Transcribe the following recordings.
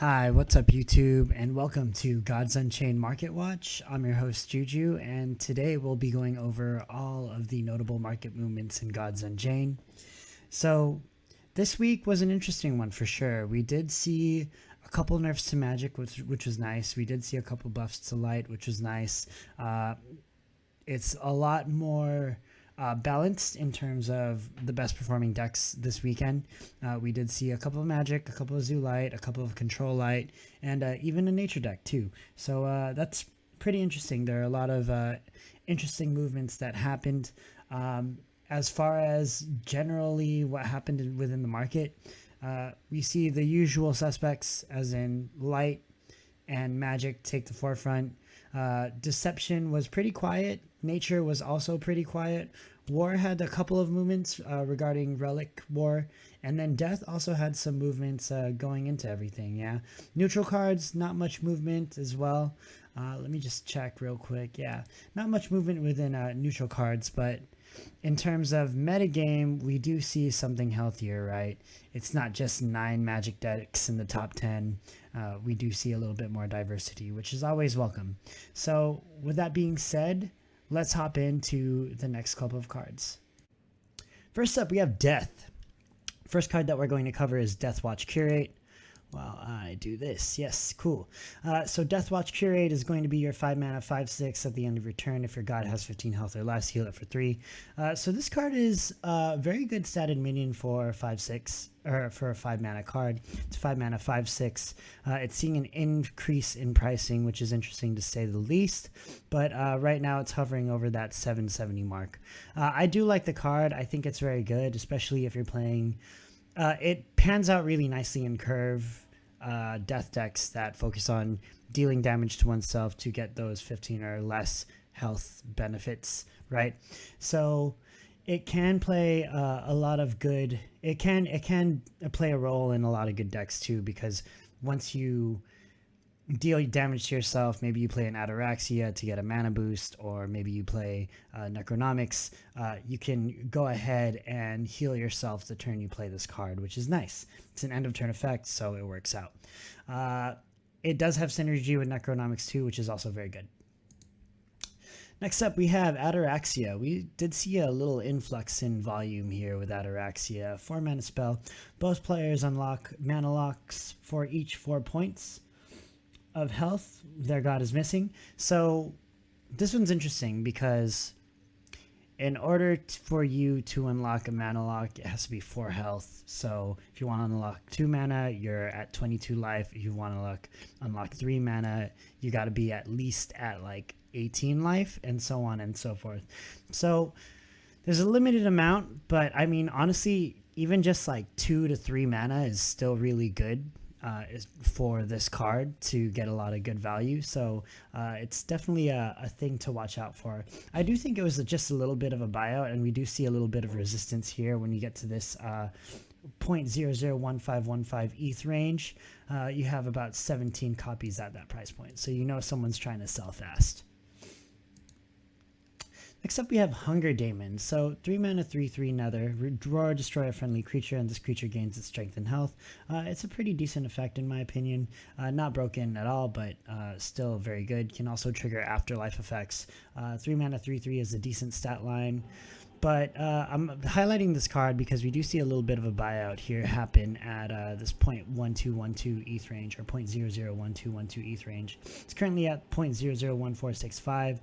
Hi, what's up YouTube, and welcome to Gods Unchained Market Watch. I'm your host Juju, and today we'll be going over all of the notable market movements in Gods Unchained. So this week was an interesting one for sure. We did see a couple nerfs to Magic, which was nice. We did see a couple buffs to Light, which was nice. It's a lot more balanced in terms of the best performing decks this weekend. We did see a couple of Magic, a couple of Zoo Light, a couple of Control Light, and even a Nature deck too. So that's pretty interesting. There are a lot of interesting movements that happened. As far as generally what happened within the market, we see the usual suspects, as in Light and Magic, take the forefront. Deception was pretty quiet. Nature was also pretty quiet. War had a couple of movements regarding Relic War, and then Death also had some movements going into everything. Yeah, neutral cards, not much movement as well. Let me just check real quick. Yeah, not much movement within neutral cards, but in terms of metagame, we do see something healthier, right? It's not just 9 Magic decks in the top 10. We do see a little bit more diversity, which is always welcome. So with that being said, let's hop into the next couple of cards. First up, we have Death. First card that we're going to cover is Deathwatch Curate. While I do this. Yes, cool. So Deathwatch Curate is going to be your 5 mana 5/6 at the end of your turn. If your god has 15 health or less, heal it for 3. So this card is a very good statted minion for 5/6, or for a 5 mana card. It's 5 mana 5/6. It's seeing an increase in pricing, which is interesting to say the least. But right now it's hovering over that 770 mark. I do like the card. I think it's very good, especially if you're playing. It pans out really nicely in curve death decks that focus on dealing damage to oneself to get those 15 or less health benefits, right? So it can play a lot of good. It can play a role in a lot of good decks too, because once you deal damage to yourself, maybe you play an Ataraxia to get a mana boost, or maybe you play Necronomics, you can go ahead and heal yourself the turn you play this card, which is nice. It's an end of turn effect, so it works out. It does have synergy with Necronomics too, which is also very good. Next up, we have Ataraxia. We did see a little influx in volume here with Ataraxia. 4 mana spell. Both players unlock mana locks for each 4 points of health their god is missing. So this one's interesting because in order for you to unlock a mana lock, it has to be 4 health. So if you want to unlock 2 mana, you're at 22 life. If you want to unlock 3 mana, you got to be at least at like 18 life, and so on and so forth. So there's a limited amount, but I mean, honestly, even just like 2 to 3 mana is still really good is for this card to get a lot of good value. So it's definitely a thing to watch out for. I do think it was just a little bit of a buyout, and we do see a little bit of resistance here when you get to this 0.001515 ETH range. You have about 17 copies at that price point, so you know someone's trying to sell fast. Next up, we have Hunger Daemon. So 3 mana 3/3 Nether. Draw or destroy a friendly creature, and this creature gains its strength and health. It's a pretty decent effect in my opinion. Not broken at all, but still very good. Can also trigger afterlife effects. 3 mana 3/3 is a decent stat line. But I'm highlighting this card because we do see a little bit of a buyout here happen at this 0.1212 ETH range, or 0.001212 ETH range. It's currently at 0.001465.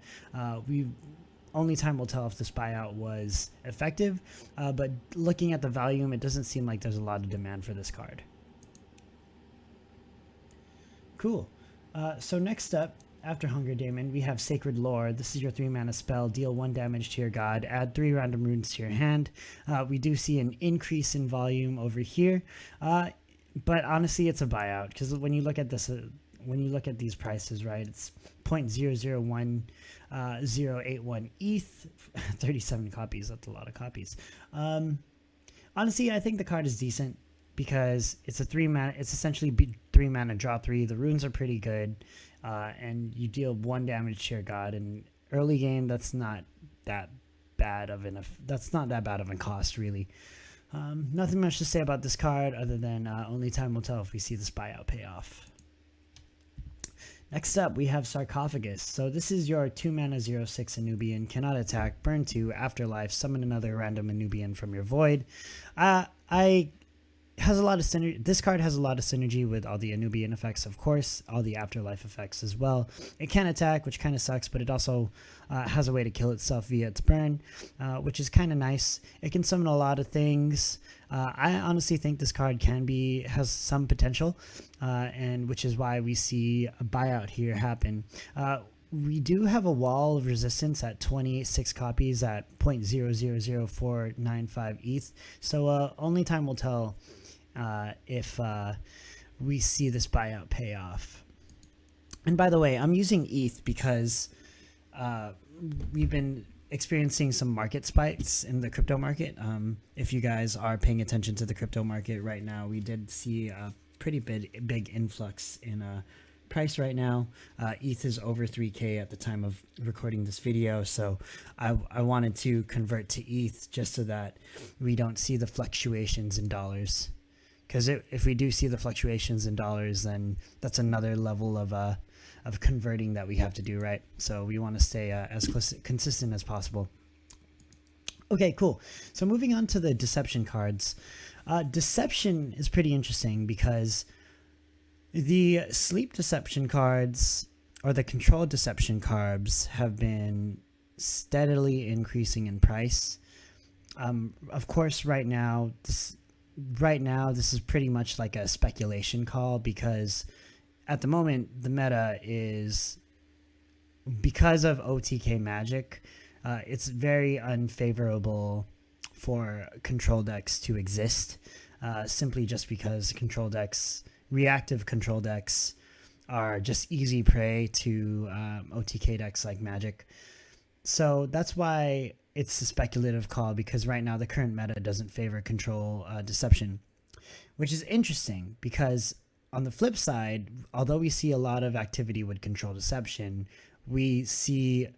Only time will tell if this buyout was effective, but looking at the volume, it doesn't seem like there's a lot of demand for this card. Cool. So next up, after Hunger Daemon, we have Sacred Lore. This is your 3 mana spell. Deal 1 damage to your god. Add 3 random runes to your hand. We do see an increase in volume over here, but honestly, it's a buyout, because when you look at this, when you look at these prices, right, it's 0.001081 ETH, 37 copies. That's a lot of copies. Honestly, I think the card is decent because it's a 3 mana. It's essentially 3 mana, draw 3. The runes are pretty good, and you deal 1 damage to your god. In early game, that's not that bad of a cost, really. Nothing much to say about this card other than only time will tell if we see this buyout pay off. Next up, we have Sarcophagus. So this is your 2 mana 0/6 Anubian, cannot attack, burn 2, afterlife, summon another random Anubian from your void. Has a lot of synergy. This card has a lot of synergy with all the Anubian effects, of course, all the afterlife effects as well. It can attack, which kind of sucks, but it also has a way to kill itself via its burn, which is kind of nice. It can summon a lot of things. I honestly think this card has some potential, and which is why we see a buyout here happen. We do have a wall of resistance at 26 copies at 0.000495 ETH, so only time will tell if we see this buyout pay off. And by the way, I'm using ETH because we've been experiencing some market spikes in the crypto market. If you guys are paying attention to the crypto market right now, we did see a pretty big influx in price right now. ETH is over 3K at the time of recording this video, so I wanted to convert to ETH just so that we don't see the fluctuations in dollars. Because if we do see the fluctuations in dollars, then that's another level of converting that we have to do, right? So we want to stay as consistent as possible. Okay, cool. So moving on to the deception cards. Deception is pretty interesting because the sleep deception cards or the control deception cards have been steadily increasing in price. Of course, right now this is pretty much like a speculation call because at the moment the meta is, because of OTK magic, it's very unfavorable for control decks to exist, simply just because reactive control decks are just easy prey to OTK decks like Magic. So that's why it's a speculative call, because right now the current meta doesn't favor control deception, which is interesting because on the flip side, although we see a lot of activity with control deception, we see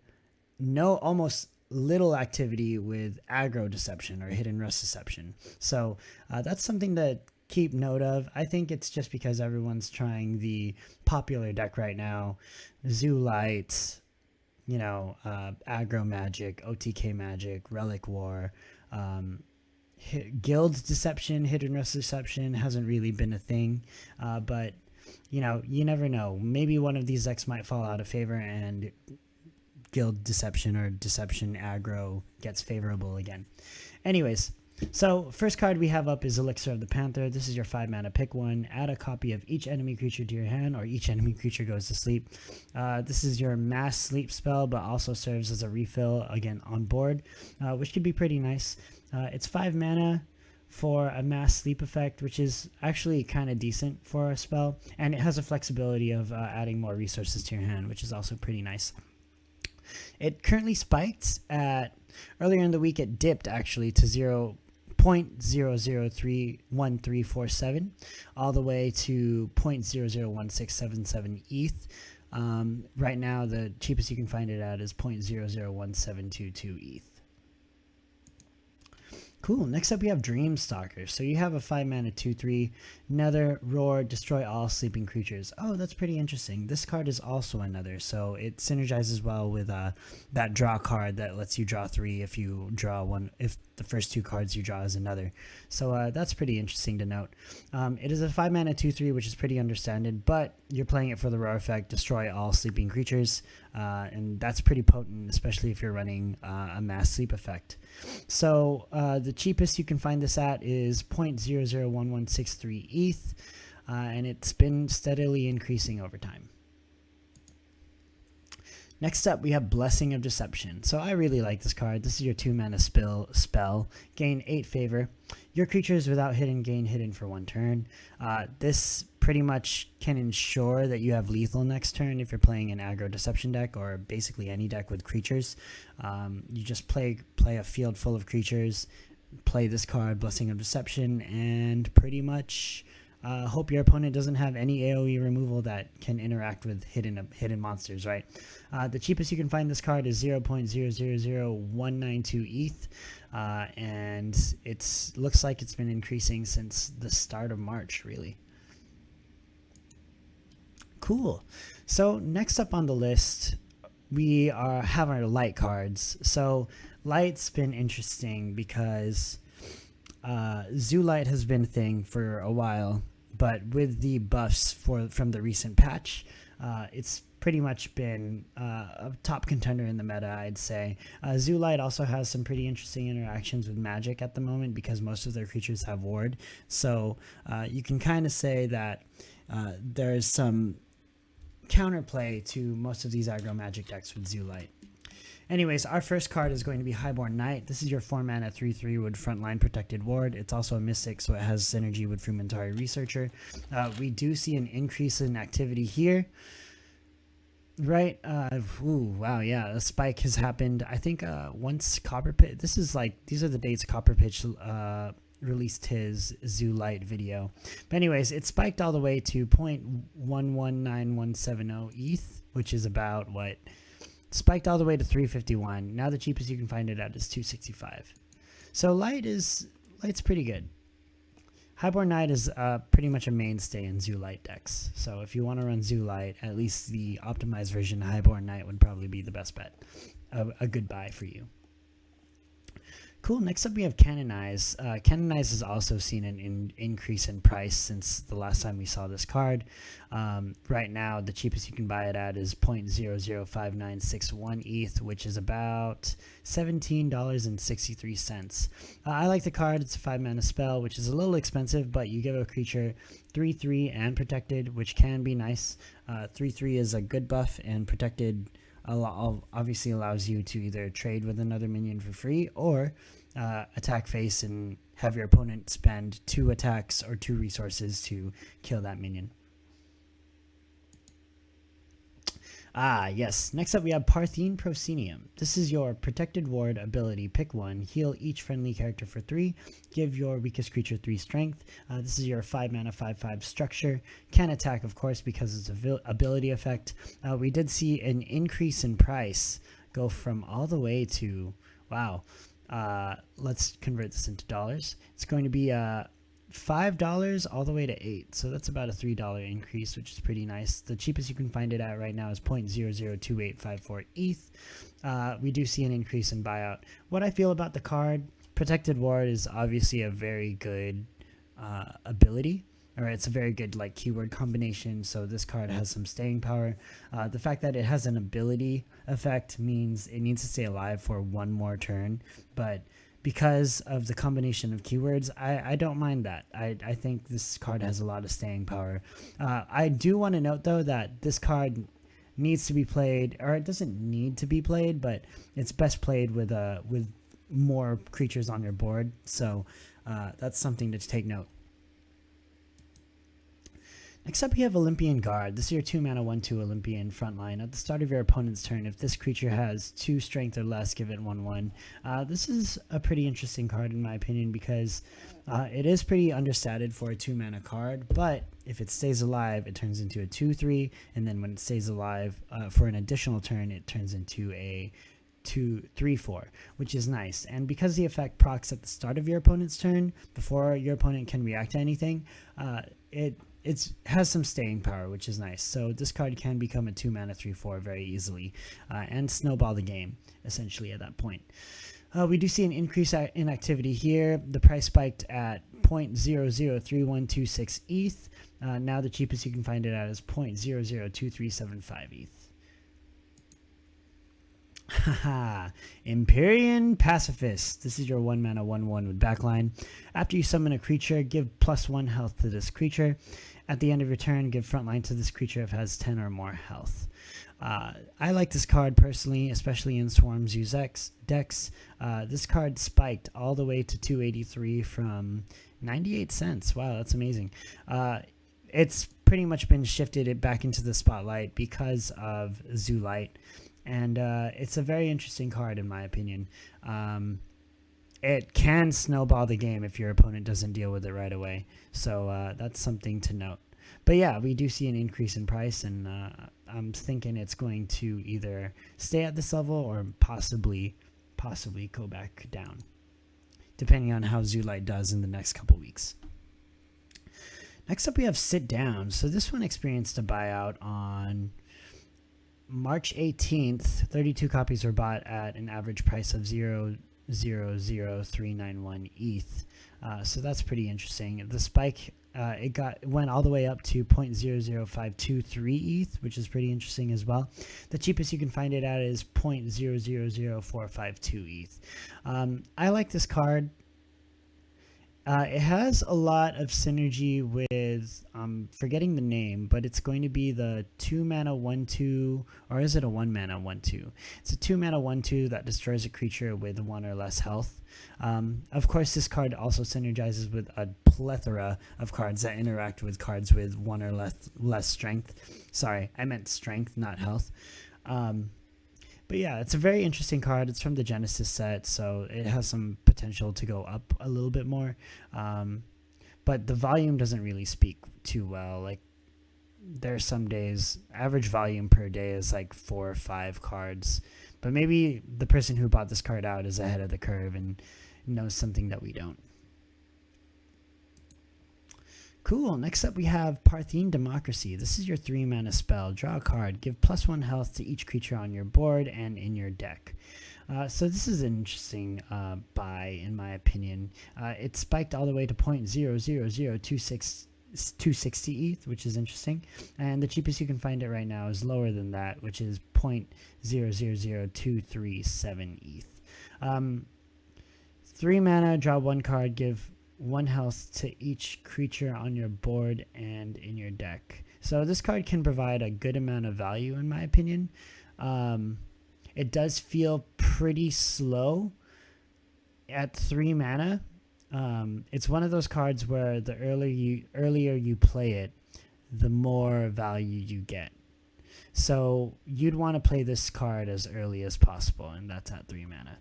almost little activity with aggro deception or hidden rust deception. So that's something to keep note of. I think it's just because everyone's trying the popular deck right now, Zoo Light, aggro magic, OTK magic, relic war, guild deception, hidden rust deception hasn't really been a thing, but you never know. Maybe one of these decks might fall out of favor and guild deception or deception aggro gets favorable again. Anyways, so first card we have up is Elixir of the Panther. This is your 5 mana, pick one, add a copy of each enemy creature to your hand, or each enemy creature goes to sleep. This is your mass sleep spell, but also serves as a refill again on board, which could be pretty nice. It's 5 mana for a mass sleep effect, which is actually kind of decent for a spell, and it has a flexibility of adding more resources to your hand, which is also pretty nice. It currently spiked earlier in the week. It dipped actually to 0.00131347 all the way to 0.001677 ETH. Right now the cheapest you can find it at is 0.001722 ETH. Cool. Next up we have Dreamstalker. So you have a 5 mana 2/3, Nether, Roar, destroy all sleeping creatures. Oh, that's pretty interesting. This card is also another, so it synergizes well with that draw card that lets you draw 3 if you draw one, if the first 2 cards you draw is another. So that's pretty interesting to note. It is a 5 mana 2/3, which is pretty understanded, but you're playing it for the Roar effect, destroy all sleeping creatures, and that's pretty potent, especially if you're running a mass sleep effect. So the cheapest you can find this at is 0.001163 ETH, and it's been steadily increasing over time. Next up, we have Blessing of Deception. So I really like this card. This is your 2 mana spell. Gain 8 favor. Your creatures without hidden gain hidden for 1 turn. This pretty much can ensure that you have lethal next turn if you're playing an aggro deception deck, or basically any deck with creatures. You just play a field full of creatures, play this card, Blessing of Deception, and pretty much Hope your opponent doesn't have any AoE removal that can interact with hidden monsters, right? The cheapest you can find this card is 0.000192 ETH, and it looks like it's been increasing since the start of March, really. Cool. So next up on the list, we have our light cards. So light's been interesting because Zoo Light has been a thing for a while, but with the buffs from the recent patch, it's pretty much been a top contender in the meta, I'd say. Zoo Light also has some pretty interesting interactions with magic at the moment because most of their creatures have ward. So you can kind of say that there's some counterplay to most of these aggro magic decks with Zoo Light. Anyways, our first card is going to be Highborn Knight. This is your 4-mana 3/3 with frontline protected ward. It's also a mystic, so it has synergy with Frumentary Researcher. We do see an increase in activity here. Right? Ooh, wow, yeah, a spike has happened. I think once Copper Pit, these are the dates Copper Pitch released his Zoo Light video. But anyways, it spiked all the way to 0.119170 ETH, which is about what? Spiked all the way to 351. Now the cheapest you can find it at is 265. So light's pretty good. Highborn Knight is pretty much a mainstay in Zoo Light decks. So if you want to run Zoo Light, at least the optimized version Highborn Knight would probably be the best bet. A good buy for you. Cool. Next up, we have Canonize. Canonize has also seen an increase in price since the last time we saw this card. Right now, the cheapest you can buy it at is 0.005961 ETH, which is about $17.63. I like the card. It's a 5-mana spell, which is a little expensive, but you give a creature 3/3 and protected, which can be nice. 3/3 is a good buff, and protected obviously allows you to either trade with another minion for free or attack face and have your opponent spend 2 attacks or 2 resources to kill that minion. Yes. Next up, we have Parthene Proscenium. This is your protected ward ability. Pick one. Heal each friendly character for 3. Give your weakest creature 3 strength. This is your 5-mana 5/5 structure. Can attack, of course, because it's an ability effect. We did see an increase in price go from all the way to, wow. Let's convert this into dollars. It's going to be $5 all the way to $8, so that's about a $3 increase, which is pretty nice. The cheapest you can find it at right now is 0.002854 ETH. We do see an increase in buyout. What I feel about the card, Protected Ward is obviously a very good ability, or it's a very good like keyword combination, so this card has some staying power. The fact that it has an ability effect means it needs to stay alive for 1 more turn, but because of the combination of keywords, I don't mind that. I think this card has a lot of staying power. I do want to note, though, that this card needs to be played, or it doesn't need to be played, but it's best played with more creatures on your board. So that's something to take note. Next up, we have Olympian Guard. This is your 2-mana 1/2 Olympian frontline. At the start of your opponent's turn, if this creature has 2 strength or less, give it 1/1. This is a pretty interesting card in my opinion because it is pretty understated for a 2-mana card, but if it stays alive, it turns into a 2/3, and then when it stays alive for an additional turn, it turns into a 2/3/4, which is nice. And because the effect procs at the start of your opponent's turn, before your opponent can react to anything, it has some staying power, which is nice. So this card can become a 2-mana 3/4 very easily and snowball the game, essentially, at that point. We do see an increase in activity here. The price spiked at 0.003126 ETH. Now the cheapest you can find it at is 0.002375 ETH. Haha, Empyrean Pacifist. This is your 1-mana 1/1 with backline. After you summon a creature, give +1 health to this creature. At the end of your turn, give frontline to this creature if it has 10 or more health. I like this card personally, especially in Swarm's use decks. This card spiked all the way to 283 from 98 cents. Wow, that's amazing. It's pretty much been shifted back into the spotlight because of Zoo Light. And it's a very interesting card in my opinion. it can snowball the game if your opponent doesn't deal with it right away. So that's something to note. But yeah, we do see an increase in price, and I'm thinking it's going to either stay at this level or possibly go back down, depending on how Zoolite does in the next couple weeks. Next up, we have Sit Down. So this one experienced a buyout on March 18th. 32 copies were bought at an average price of 0.00391 ETH. So that's pretty interesting. The spike, it went all the way up to 0.00523 ETH, which is pretty interesting as well. The cheapest you can find it at is 0.000452 ETH. I like this card. It has a lot of synergy with, forgetting the name, but it's going to be the 2-mana 1/2, or is it a 1-mana 1/2? It's a 2-mana 1/2 that destroys a creature with 1 or less health. Of course, this card also synergizes with a plethora of cards that interact with cards with 1 or less strength. Sorry, I meant strength, not health. But yeah, it's a very interesting card. It's from the Genesis set, so it has some potential to go up a little bit more. But the volume doesn't really speak too well. Like, there are some days, average volume per day is like 4 or 5 cards. But maybe the person who bought this card out is ahead of the curve and knows something that we don't. Cool. Next up, we have Parthian Democracy. This is your 3-mana spell. Draw a card. Give +1 health to each creature on your board and in your deck. So this is an interesting buy, in my opinion. It spiked all the way to 0.000260 ETH, which is interesting. And the cheapest you can find it right now is lower than that, which is 0.000237 ETH. 3 mana, draw 1 card, give 1 health to each creature on your board and in your deck. So this card can provide a good amount of value, in my opinion. It does feel pretty slow at 3 mana. It's one of those cards where the earlier you play it, the more value you get. So you'd want to play this card as early as possible, and that's at 3 mana.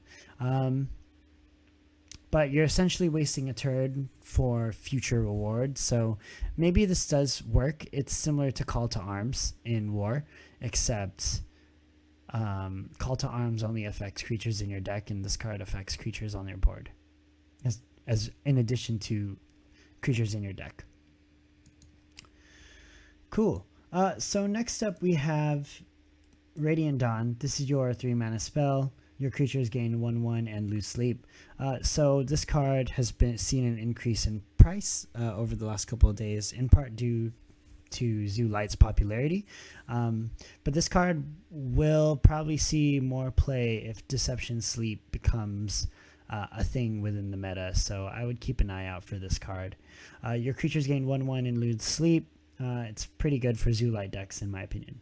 But you're essentially wasting a turn for future rewards. So maybe this does work. It's similar to Call to Arms in War, except Call to Arms only affects creatures in your deck, and this card affects creatures on your board, as in addition to creatures in your deck. Cool. So next up we have Radiant Dawn. This is your 3-mana spell. Your creatures gain 1/1 and lose sleep. So this card has seen an increase in price over the last couple of days, in part due to Zoolite's popularity. But this card will probably see more play if Deception Sleep becomes a thing within the meta. So I would keep an eye out for this card. Your creatures gain 1/1 and lose sleep. It's pretty good for Zoolite decks, in my opinion.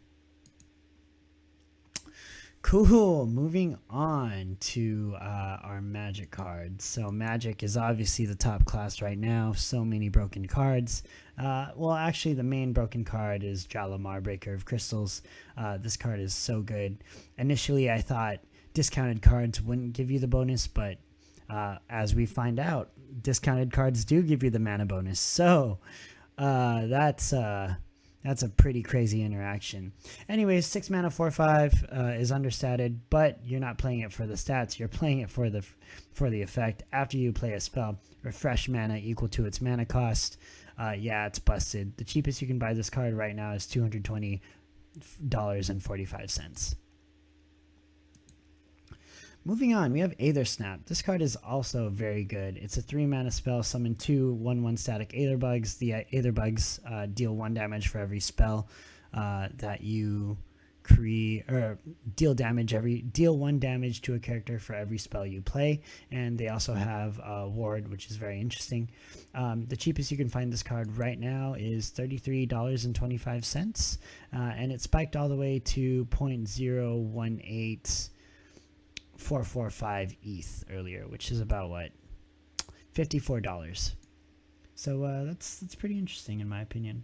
Cool. Moving on to our Magic cards. So Magic is obviously the top class right now. So many broken cards. Well, actually, the main broken card is DRALAMAR, Breaker of Crystals. This card is so good. Initially, I thought discounted cards wouldn't give you the bonus, but as we find out, discounted cards do give you the mana bonus. So that's a pretty crazy interaction. Anyways, 6 mana 4/5 is understated, but you're not playing it for the stats. You're playing it for the effect. After you play a spell, refresh mana equal to its mana cost. Yeah, it's busted. The cheapest you can buy this card right now is $220.45. Moving on, we have Aether Snap. This card is also very good. It's a 3-mana spell. Summon 2 1/1 static Aether Bugs. The Aether Bugs deal 1 damage for every spell that you create, or deal 1 damage to a character for every spell you play. And they also have a ward, which is very interesting. The cheapest you can find this card right now is $33.25, and it spiked all the way to 0.018. 445 ETH earlier, which is about what, $54. So that's pretty interesting in my opinion.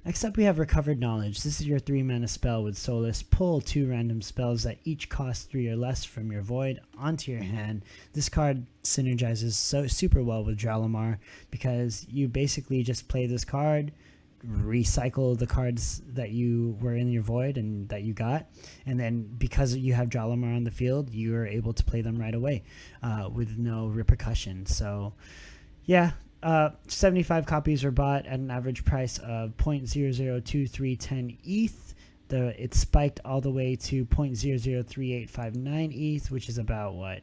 Next up, we have Recovered Knowledge. This is your 3-mana spell with Solace. Pull 2 random spells that each cost 3 or less from your void onto your hand. This card synergizes super well with DRALAMAR because you basically just play this card, recycle the cards that you were in your void and that you got, and then because you have DRALAMAR on the field, you are able to play them right away with no repercussion. So yeah, 75 copies were bought at an average price of 0.002310 ETH. It spiked all the way to 0.003859 ETH, which is about what,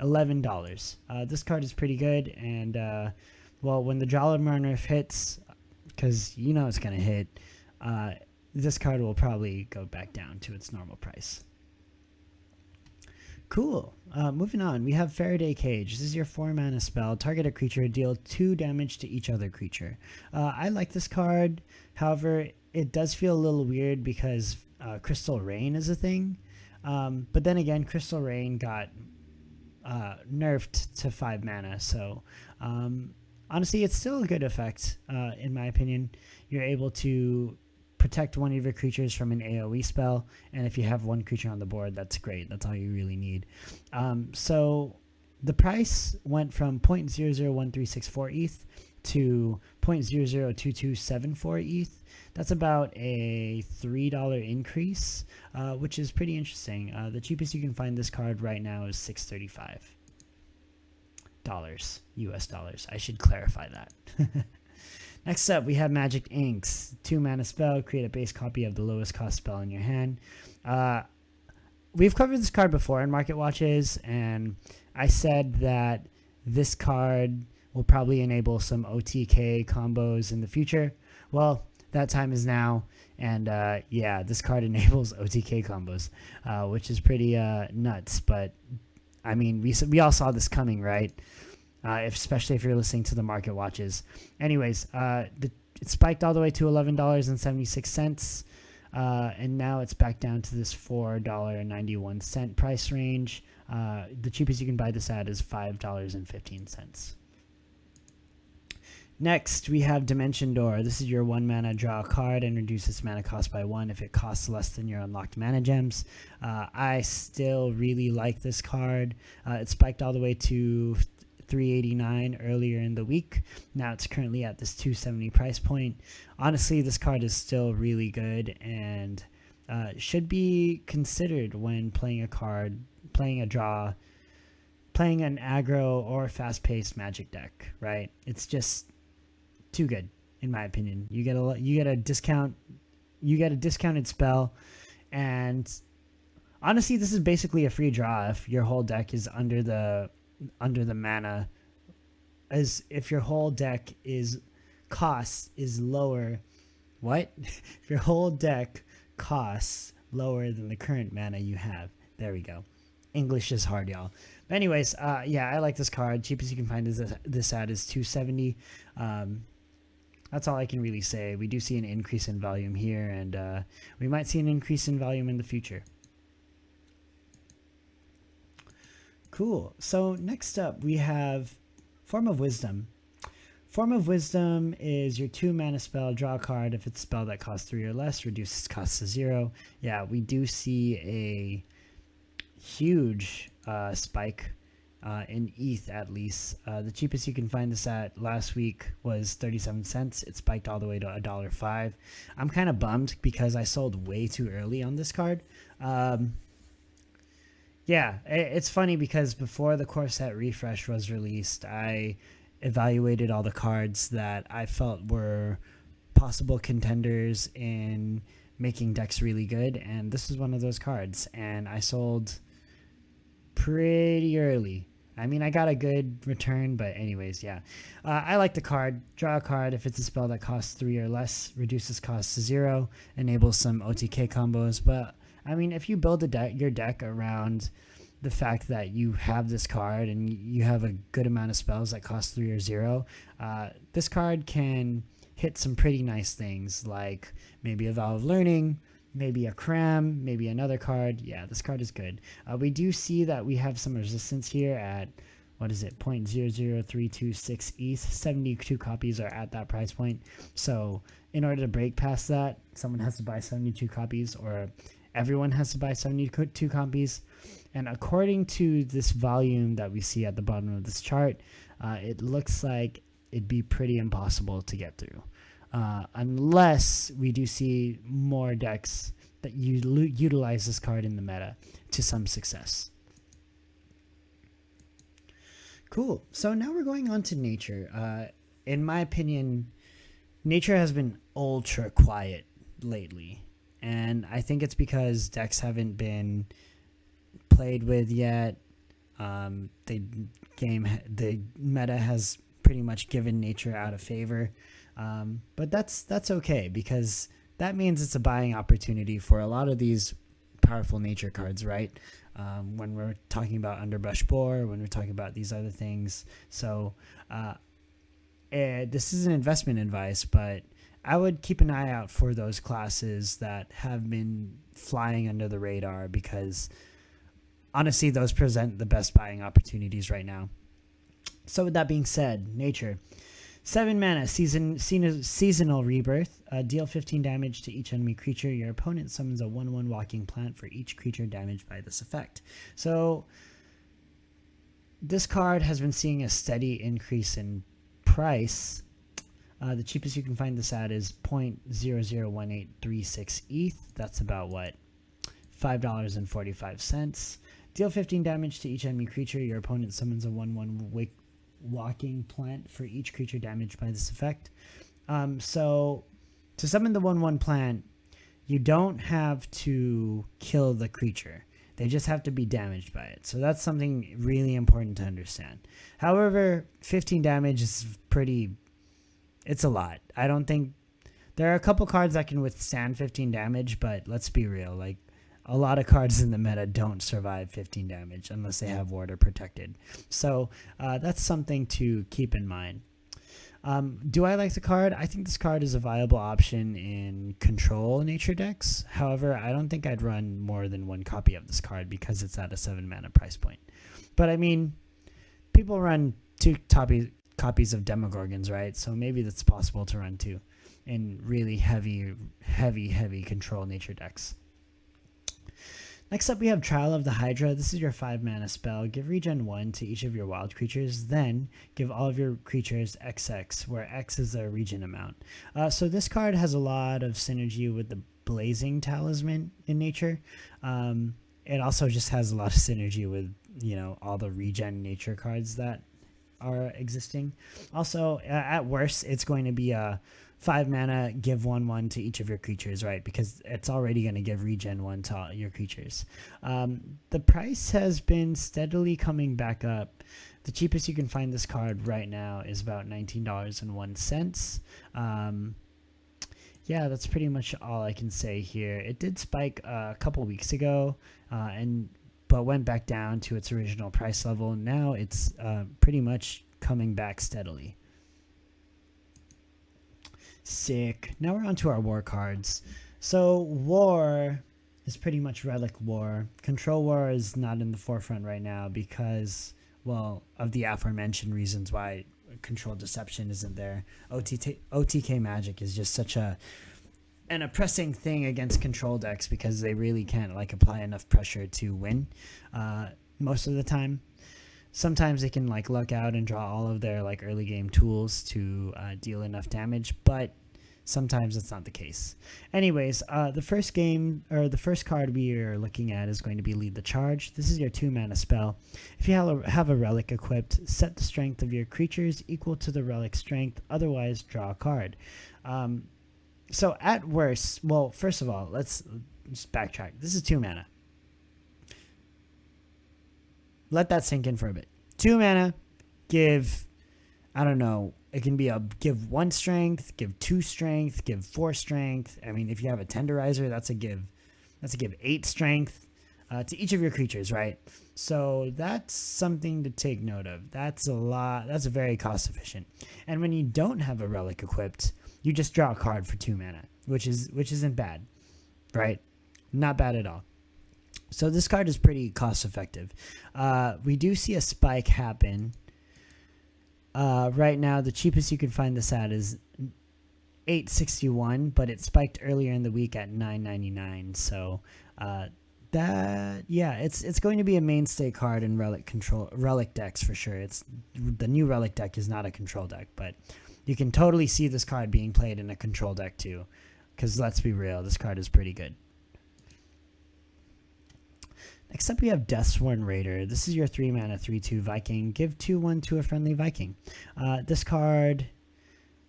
$11. This card is pretty good, and well, when the DRALAMAR nerf hits, because you know it's gonna hit, this card will probably go back down to its normal price. Cool. Moving on, we have Faraday Cage. This is your 4-mana spell. Target a creature, deal 2 damage to each other creature. I like this card. However, it does feel a little weird because Crystal Rain is a thing. But then again, Crystal Rain got nerfed to 5 mana. So honestly, it's still a good effect, in my opinion. You're able to protect one of your creatures from an AoE spell, and if you have one creature on the board, that's great. That's all you really need. So the price went from 0.001364 ETH to 0.002274 ETH. That's about a $3 increase, which is pretty interesting. The cheapest you can find this card right now is $635 US dollars. I should clarify that. Next up, we have Magic Inks. 2-mana spell, create a base copy of the lowest cost spell in your hand. We've covered this card before in Market Watches, and I said that this card will probably enable some OTK combos in the future. Well, that time is now, and yeah, this card enables OTK combos, which is pretty nuts, but I mean, we all saw this coming, right? Especially if you're listening to the Market Watches. Anyways, it spiked all the way to $11.76, and now it's back down to this $4.91 price range. The cheapest you can buy this at is $5.15. Next, we have Dimension Door. This is your 1-mana draw a card and reduce its mana cost by 1 if it costs less than your unlocked mana gems. I still really like this card. It spiked all the way to $389 earlier in the week. Now it's currently at this $270 price point. Honestly, this card is still really good and should be considered when playing a card, playing a draw, playing an aggro or fast-paced Magic deck, right? It's just too good, in my opinion. You get a discounted spell, and honestly, this is basically a free draw if your whole deck is under the mana, as if your whole deck cost is lower. What? If your whole deck costs lower than the current mana you have. There we go. English is hard, y'all. But anyways, yeah, I like this card. Cheapest you can find this at is $270. That's all I can really say. We do see an increase in volume here, and we might see an increase in volume in the future. Cool. So next up, we have Form of Wisdom. Form of Wisdom is your 2-mana spell. Draw a card. If it's a spell that costs 3 or less, reduce its cost to 0. Yeah, we do see a huge spike in ETH, at least. The cheapest you can find this at last week was 37 cents. It spiked all the way to $1.05. I'm kind of bummed because I sold way too early on this card. Yeah, it's funny because before the core set refresh was released, I evaluated all the cards that I felt were possible contenders in making decks really good, and this is one of those cards, and I sold pretty early. I mean, I got a good return, but anyways, yeah. I like the card. Draw a card. If it's a spell that costs 3 or less, reduces cost to 0, enables some OTK combos, but I mean, if you build your deck around the fact that you have this card and you have a good amount of spells that cost 3 or 0, this card can hit some pretty nice things, like maybe a Vow of Learning, maybe a Cram, maybe another card. Yeah, this card is good. We do see that we have some resistance here at, what is it, 0.00326 ETH. 72 copies are at that price point. So in order to break past that, someone has to buy 72 copies, or everyone has to buy 72 copies. And according to this volume that we see at the bottom of this chart, it looks like it'd be pretty impossible to get through, unless we do see more decks that utilize this card in the meta to some success. Cool. So now we're going on to nature. In my opinion, nature has been ultra quiet lately, and I think it's because decks haven't been played with yet. The meta has pretty much given nature out of favor, but that's okay, because that means it's a buying opportunity for a lot of these powerful nature cards, right? When we're talking about Underbrush Boar, when we're talking about these other things. So this is an investment advice, but I would keep an eye out for those classes that have been flying under the radar, because honestly, those present the best buying opportunities right now. So with that being said, nature. 7 mana, seasonal rebirth. Deal 15 damage to each enemy creature. Your opponent summons a 1/1 walking plant for each creature damaged by this effect. So this card has been seeing a steady increase in price. The cheapest you can find this at is 0.001836 ETH. That's about what? $5.45. Deal 15 damage to each enemy creature. Your opponent summons a 1/1 walking plant for each creature damaged by this effect. So to summon the 1/1 plant, you don't have to kill the creature. They just have to be damaged by it. So that's something really important to understand. However, 15 damage is it's a lot. I don't think there are a couple cards that can withstand 15 damage, but let's be real. Like, a lot of cards in the meta don't survive 15 damage unless they have Ward or Protected. So that's something to keep in mind. Do I like the card? I think this card is a viable option in control nature decks. However, I don't think I'd run more than one copy of this card because it's at a 7 mana price point. But I mean, people run 2 copies of Demogorgons, right? So maybe that's possible to run 2 in really heavy control nature decks. Next up, we have Trial of the Hydra. This is your 5 mana spell. Give regen 1 to each of your wild creatures, then give all of your creatures XX, where X is the regen amount. So this card has a lot of synergy with the Blazing Talisman in nature. It also just has a lot of synergy with, all the regen nature cards that are existing. Also, at worst, it's going to be a 5 mana, give 1/1 to each of your creatures, right? Because it's already going to give regen 1 to all your creatures. The price has been steadily coming back up. The cheapest you can find this card right now is about $19.01. Yeah, that's pretty much all I can say here. It did spike a couple weeks ago, but went back down to its original price level. Now it's pretty much coming back steadily. Sick. Now we're on to our war cards. So war is pretty much relic war. Control war is not in the forefront right now because, well, of the aforementioned reasons why control deception isn't there. OTK magic is just such an oppressing thing against control decks because they really can't apply enough pressure to win most of the time. Sometimes they can luck out and draw all of their early game tools to deal enough damage, but sometimes it's not the case. Anyways, the first card we are looking at is going to be Lead the Charge. This is your 2 mana spell. If you have a relic equipped, set the strength of your creatures equal to the relic strength, otherwise draw a card. So at worst, well, first of all, let's just backtrack. This is 2 mana. Let that sink in for a bit. 2 mana, give, I don't know, it can be give 1 strength, give 2 strength, give 4 strength. I mean, if you have a tenderizer, that's a give 8 strength to each of your creatures, right? So that's something to take note of. That's a lot. That's very cost efficient. And when you don't have a relic equipped, you just draw a card for 2 mana, which isn't bad, right? Not bad at all. So this card is pretty cost effective. We do see a spike happen. Right now, the cheapest you can find this at is $8.61, but it spiked earlier in the week at $9.99. So it's going to be a mainstay card in relic decks for sure. It's the new relic deck is not a control deck, but you can totally see this card being played in a control deck too. Because let's be real, this card is pretty good. Next up, we have Deathsworn Raider. This is your 3-mana 3/2 Viking. Give 2/1 to a friendly Viking. This card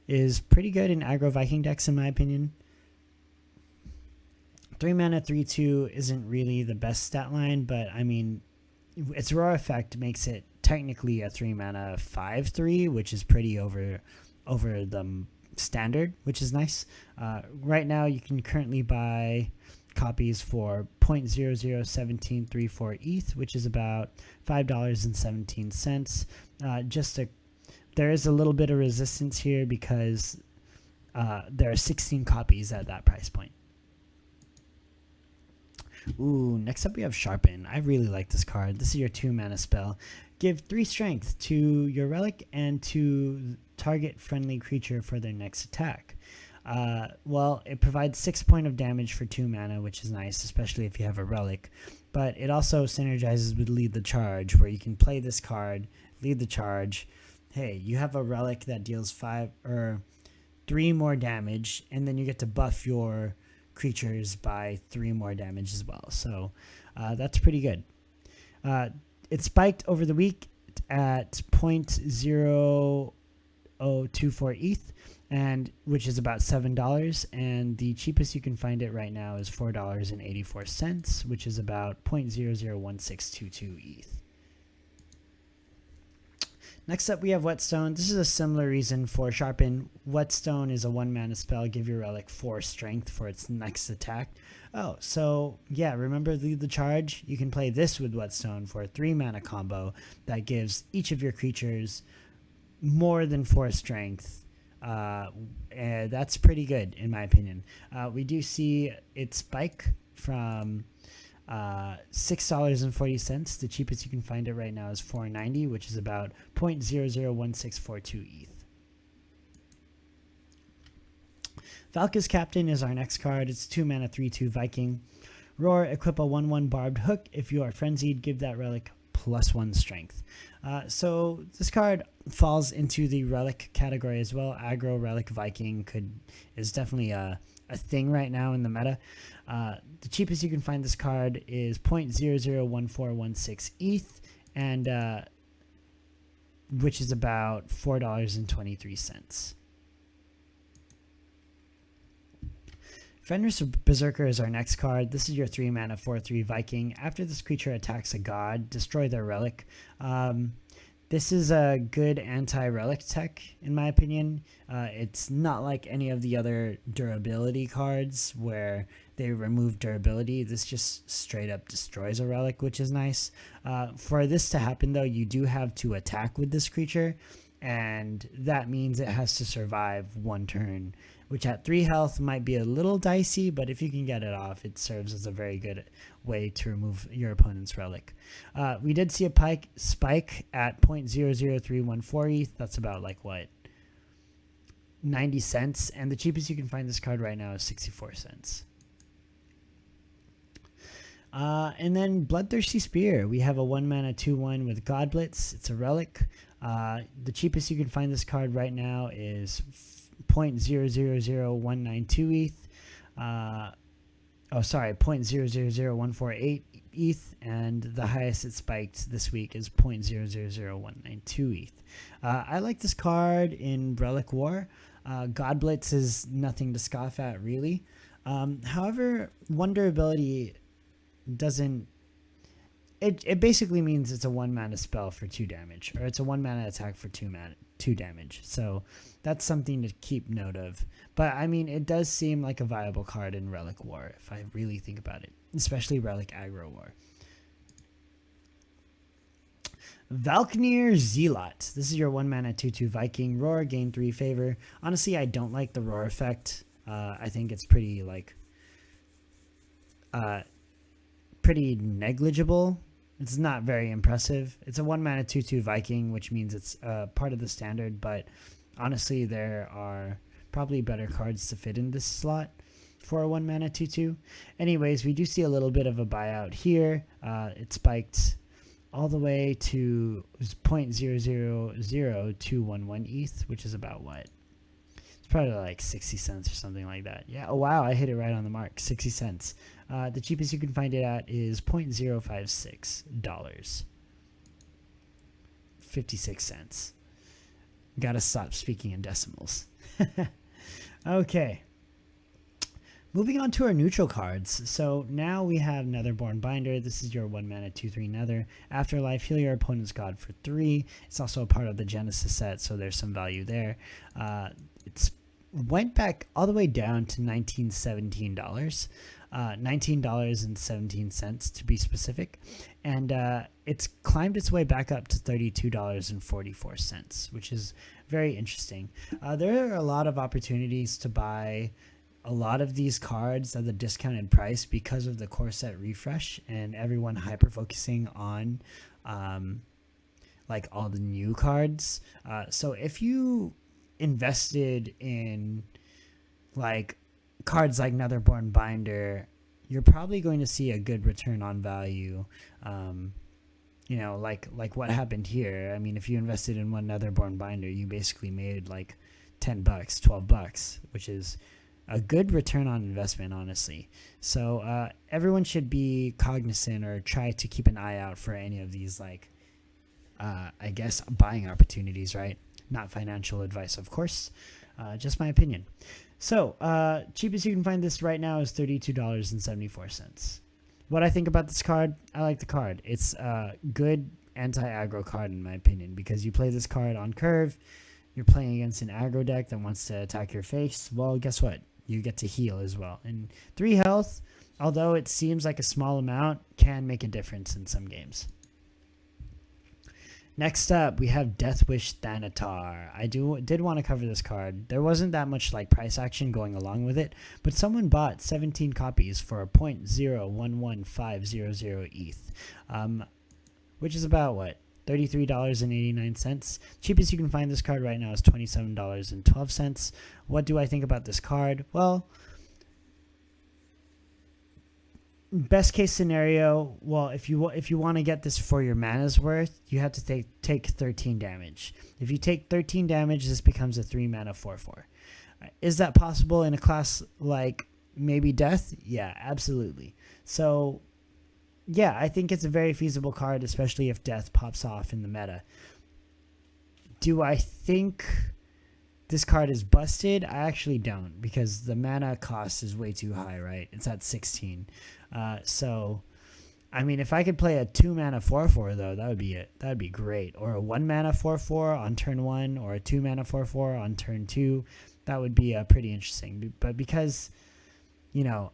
is pretty good in aggro Viking decks, in my opinion. 3-mana 3/2 isn't really the best stat line, but I mean, its raw effect makes it technically a 3-mana 5/3, which is pretty over the standard, which is nice. Right now, you can currently buy copies for 0.001734 ETH, which is about $5.17. There is a little bit of resistance here because there are 16 copies at that price point. Ooh, next up we have Sharpen. I really like this card. This is your 2-mana spell. Give 3 strength to your relic and to target friendly creature for their next attack. Well, it provides 6 points of damage for 2 mana, which is nice, especially if you have a relic. But it also synergizes with Lead the Charge, where you can play this card, lead the charge. Hey, you have a relic that deals 3 more damage, and then you get to buff your creatures by 3 more damage as well. So that's pretty good. It spiked over the week at 0.0024 ETH, and which is about $7, and the cheapest you can find it right now is $4.84, which is about 0.001622 ETH. Next up, we have Whetstone. This is a similar reason for Sharpen. Whetstone is a 1-mana spell. Give your relic 4 strength for its next attack. Oh, so yeah, remember Lead the Charge? You can play this with Whetstone for a 3-mana combo that gives each of your creatures more than 4 strength. That's pretty good, in my opinion. We do see it spike from $6.40. The cheapest you can find it right now is $4.90, which is about 0.001642 ETH. Valka's Captain is our next card. It's 2-mana 3/2 Viking. Roar, equip a 1/1 barbed hook. If you are frenzied, give that relic +1 strength. So this card falls into the relic category as well. Aggro relic Viking is definitely a thing right now in the meta. The cheapest you can find this card is 0.001416 ETH, and which is about $4.23. Fenris Berserker is our next card. This is your 3-mana 4/3 Viking. After this creature attacks a god, destroy their relic. This is a good anti-relic tech, in my opinion. It's not like any of the other durability cards where they remove durability. This just straight up destroys a relic, which is nice. For this to happen, though, you do have to attack with this creature, and that means it has to survive 1 turn, which at 3 health might be a little dicey, but if you can get it off, it serves as a very good way to remove your opponent's relic. We did see a spike at 0.00314 ETH. That's about 90 cents, and the cheapest you can find this card right now is 64 cents. And then Bloodthirsty Spear. We have a 1-mana 2/1 with God Blitz. It's a relic. The cheapest you can find this card right now is 0.000192 ETH. 0.000148 ETH, and the highest it spiked this week is 0.000192 ETH. I like this card in Relic War. God Blitz is nothing to scoff at, really. However, 1 durability doesn't... It basically means it's a 1-mana spell for 2 damage, or it's a 1-mana attack for 2 damage. So that's something to keep note of. But I mean, it does seem like a viable card in Relic War if I really think about it, especially Relic Aggro War. Valknir Zealot. This is your 1-mana 2/2 Viking. Roar, gain 3 favor. Honestly, I don't like the Roar effect. I think it's pretty pretty negligible. It's not very impressive. It's a 1 mana 2/2 Viking, which means it's part of the standard, but honestly, there are probably better cards to fit in this slot for a 1 mana 2/2. Anyways, we do see a little bit of a buyout here. It spiked all the way to 0.000211 ETH, which is about what? It's probably like 60 cents or something like that. Yeah. Oh, wow. I hit it right on the mark. 60 cents. The cheapest you can find it at is $0.056. 56 cents. Gotta stop speaking in decimals. Okay. Moving on to our neutral cards. So now we have Netherborn Binder. This is your 1 mana 2/3 Nether. Afterlife, heal your opponent's god for 3. It's also a part of the Genesis set, so there's some value there. It's went back all the way down to $19.17. $19.17 to be specific. And it's climbed its way back up to $32.44, which is very interesting. There are a lot of opportunities to buy a lot of these cards at the discounted price because of the core set refresh and everyone hyper focusing on like all the new cards. So if you invested in like cards like Netherborn Binder, you're probably going to see a good return on value. You know, like what happened here. I mean, if you invested in one Netherborn Binder, you basically made like $10, $12, which is a good return on investment, honestly. So everyone should be cognizant or try to keep an eye out for any of these, like, I guess, buying opportunities, right? Not financial advice, of course. Just my opinion. So cheapest you can find this right now is $32.74. What I think about this card, I like the card. It's a good anti-aggro card in my opinion, because you play this card on curve, you're playing against an aggro deck that wants to attack your face. Well, guess what? You get to heal as well. And 3 health, although it seems like a small amount, can make a difference in some games. Next up, we have Deathwish Thanatar. I did want to cover this card. There wasn't that much like price action going along with it, but someone bought 17 copies for 0.011500 ETH, which is about what? $33.89. Cheapest you can find this card right now is $27.12. What do I think about this card? Well, best case scenario, well, if you want to get this for your mana's worth, you have to take 13 damage. If you take 13 damage, this becomes a 3 mana 4/4. Is that possible in a class like maybe Death? Yeah, absolutely. So yeah, I think it's a very feasible card, especially if Death pops off in the meta. Do I think this card is busted? I actually don't, because the mana cost is way too high, right? It's at 16. So, I mean, if I could play a 2 mana 4/4 though, that would be it. That would be great. Or a 1 mana 4/4 on turn 1, or a 2 mana 4/4 on turn 2. That would be pretty interesting. But because, you know,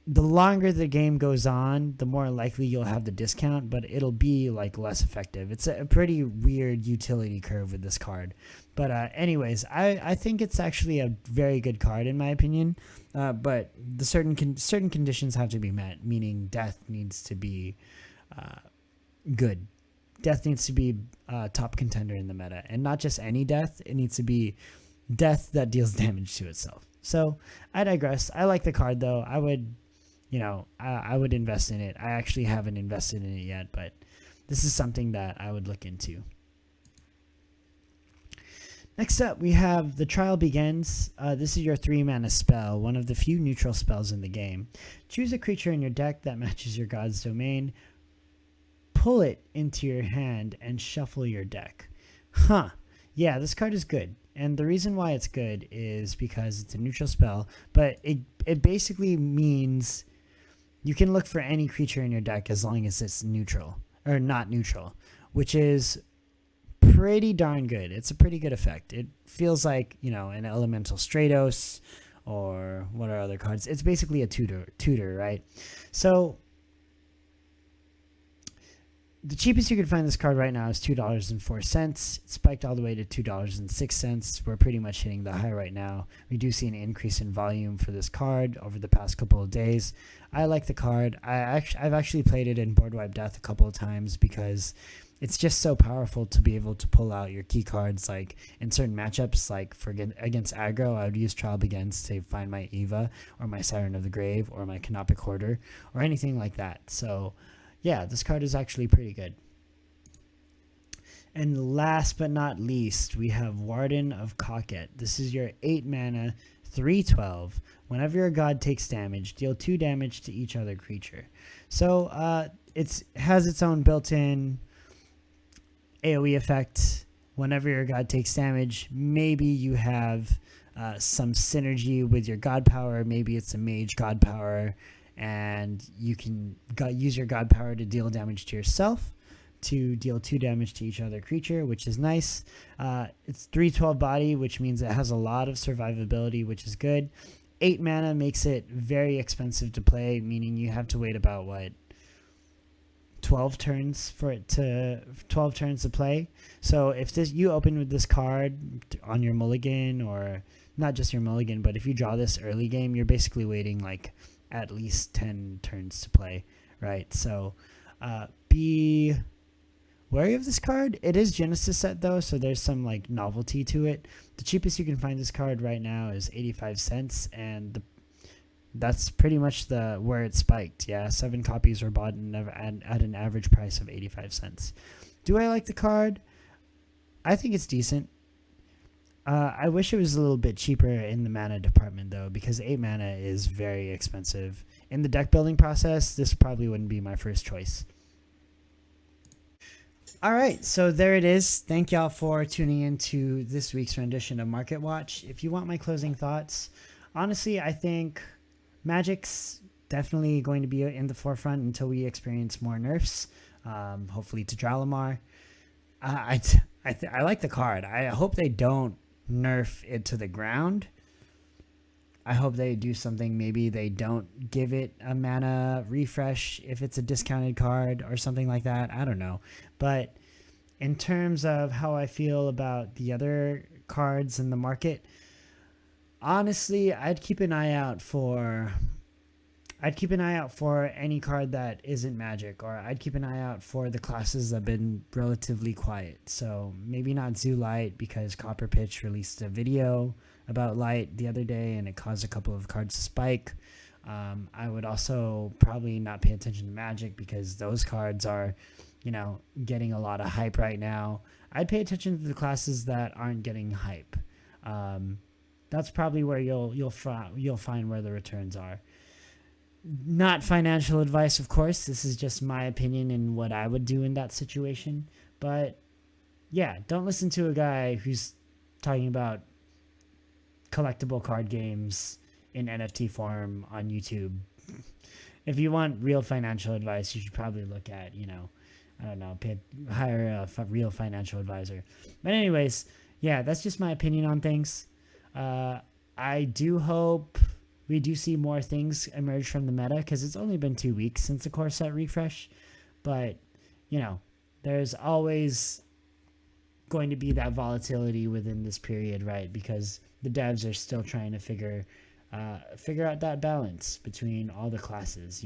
the longer the game goes on, the more likely you'll have the discount, but it'll be like less effective. It's a pretty weird utility curve with this card. But anyways, I think it's actually a very good card in my opinion. But the certain conditions have to be met, meaning Death needs to be good. Death needs to be a top contender in the meta, and not just any Death. It needs to be Death that deals damage to itself. So I digress. I like the card though. I would invest in it. I actually haven't invested in it yet, but this is something that I would look into. Next up, we have The Trial Begins. This is your 3 mana spell, one of the few neutral spells in the game. Choose a creature in your deck that matches your god's domain, pull it into your hand, and shuffle your deck. Yeah, this card is good. And the reason why it's good is because it's a neutral spell, but it basically means you can look for any creature in your deck as long as it's neutral, or not neutral, which is pretty darn good. It's a pretty good effect. It feels like, you know, an Elemental Stratos, or what are other cards? It's basically a tutor, right? So the cheapest you can find this card right now is $2.04. It spiked all the way to $2.06. We're pretty much hitting the high right now. We do see an increase in volume for this card over the past couple of days. I like the card. I've actually played it in Board Wipe Death a couple of times because it's just so powerful to be able to pull out your key cards. Like in certain matchups, like for against aggro, I would use Trial Begins to find my Eva or my Siren of the Grave or my Canopic Hoarder or anything like that. So yeah, this card is actually pretty good. And last but not least, we have Warden of Cocket. This is your 8 mana, 3/12. Whenever your god takes damage, deal 2 damage to each other creature. So it has its own built-in AoE effect. Whenever your god takes damage, maybe you have some synergy with your god power. Maybe it's a mage god power, and you can use your god power to deal damage to yourself, to deal 2 damage to each other creature, which is nice. It's 3/12 body, which means it has a lot of survivability, which is good. 8 mana makes it very expensive to play, meaning you have to wait about 12 turns for it to 12 turns to play. So if you open with this card on your mulligan, or not just your mulligan, but if you draw this early game, you're basically waiting like at least 10 turns to play, right? So be wary of this card. It is Genesis set though, so there's some like novelty to it. The cheapest you can find this card right now is 85 cents, and that's pretty much where it spiked. Yeah, 7 copies were bought at an average price of 85 cents. Do I like the card? I think it's decent. I wish it was a little bit cheaper in the mana department though, because 8 mana is very expensive. In the deck building process, this probably wouldn't be my first choice. All right, so there it is. Thank y'all for tuning in to this week's rendition of Market Watch. If you want my closing thoughts, honestly, I think Magic's definitely going to be in the forefront until we experience more nerfs, hopefully to DRALAMAR. I like the card. I hope they don't nerf it to the ground. I hope they do something. Maybe they don't give it a mana refresh if it's a discounted card or something like that. I don't know. But in terms of how I feel about the other cards in the market, honestly, I'd keep an eye out for any card that isn't Magic, or I'd keep an eye out for the classes that have been relatively quiet. So maybe not Zoo Light, because Copper Pitch released a video about Light the other day and it caused a couple of cards to spike. I would also probably not pay attention to Magic because those cards are, getting a lot of hype right now. I'd pay attention to the classes that aren't getting hype. That's probably where you'll find where the returns are. Not financial advice, of course. This is just my opinion and what I would do in that situation. But yeah, don't listen to a guy who's talking about collectible card games in NFT form on YouTube. If you want real financial advice, you should probably look at, I don't know, hire a real financial advisor. But anyways, yeah, that's just my opinion on things. I do hope we do see more things emerge from the meta, because it's only been 2 weeks since the core set refresh. But, there's always going to be that volatility within this period, right? Because the devs are still trying to figure out that balance between all the classes,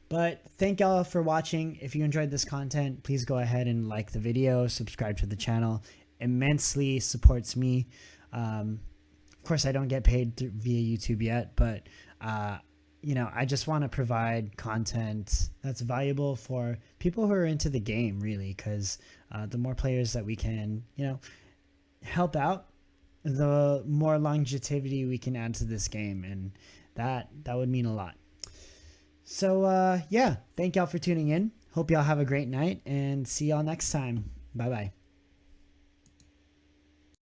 But thank y'all for watching. If you enjoyed this content, please go ahead and like the video, subscribe to the channel. Immensely supports me. Of course, I don't get paid via YouTube yet, but I just want to provide content that's valuable for people who are into the game, really, because the more players that we can, help out, the more longevity we can add to this game, and that would mean a lot. So yeah, thank y'all for tuning in. Hope y'all have a great night, and see y'all next time. Bye bye.